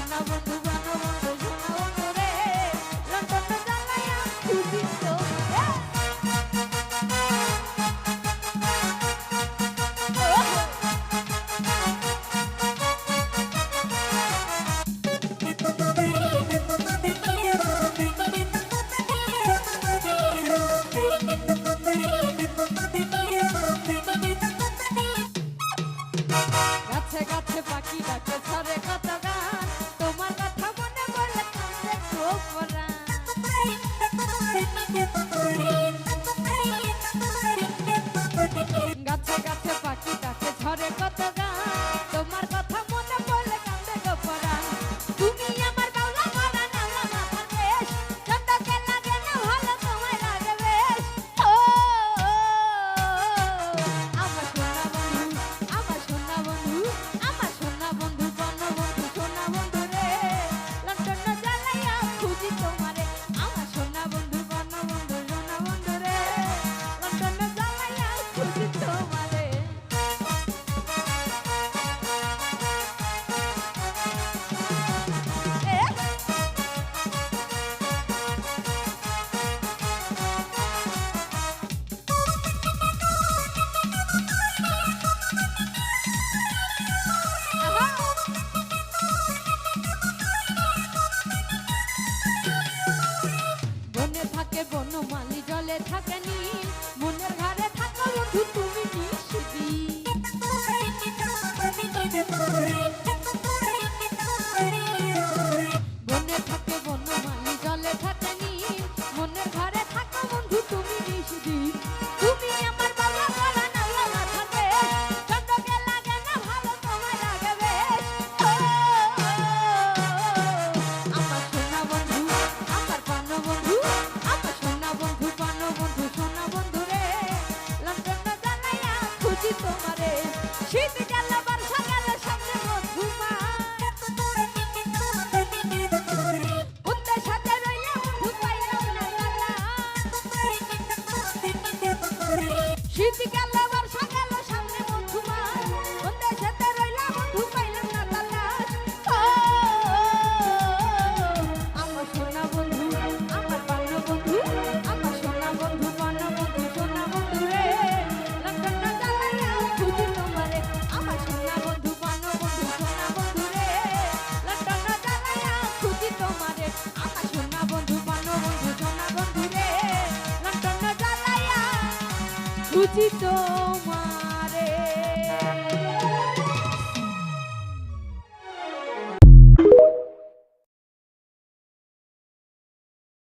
সোনা বন্ধু বনবন্ধু সোনা বন্ধু রে লন্ডন জ্বালাইয়া খুঁজি তোমারে গাছে গাছে পাখি ডাকে ছড়ে কত গান তোমার কথা মনে পড়লে কান্দে চোখ ভরা গাছে গাছে পাখি ডাকে ঝরে কত গান তোমার কথা মনে পড়লে কান্দে গো পরাণ তুমি আমার বাউলা মারা নালা মাথার দেশ চন্দকে লাগে না ভালো তোমায় লাগে বেশ ও আমার সোনা বন্ধু আমার সোনা বন্ধু আমার সোনা বন্ধু বনবন্ধু সোনা বন্ধু রে লন্ডন জ্বালাইয়া খুঁজি তোমারে আমার সোনা বন্ধু বনবন্ধু সোনা বন্ধু রে লন্ডন জ্বালাইয়া খুঁজি তোমারে বনে থাকে বনমালী জলে থাকে নীল মনের ঘরে থাকো বন্ধু তুমি নিশিদি বনে থাকে বনমালী জলে থাকে নীল মনের ঘরে থাকো বন্ধু তুমি নিশিদি তুমি আমার বাবা গলা নালা মাথা বেশ চন্দকে লাগে না ভালো তোমায় লাগে বেশ ও আমার সোনা বন্ধু আমার বনবন্ধু আমার সোনা বন্ধু বনবন্ধু সোনা বন্ধু রে লন্ডন জ্বালাইয়া খুঁজি তোমারে শীত গেল বর্ষা গেল সামনে মধুমাস উত্তর সাথে রইলে বন্ধু পাইলাম না তালা শীত গেল বর্ষা গেল সামনে মধুমাস উত্তর সাথে রইলে বন্ধু পাইলাম না তালা ও আমার সোনা বন্ধু আমার বনবন্ধু আমার সোনা বন্ধু বনবন্ধু সোনা বন্ধু রে লন্ডন জ্বালাইয়া খুঁজি তোমারে আমার সোনা বন্ধু বনবন্ধু সোনা বন্ধু রে লন্ডন জ্বালাইয়া খুঁজি তোমারে আমার সোনা বন্ধু বনবন্ধু সোনা বন্ধু রে লন্ডন জ্বালাইয়া খুঁজি তোমারে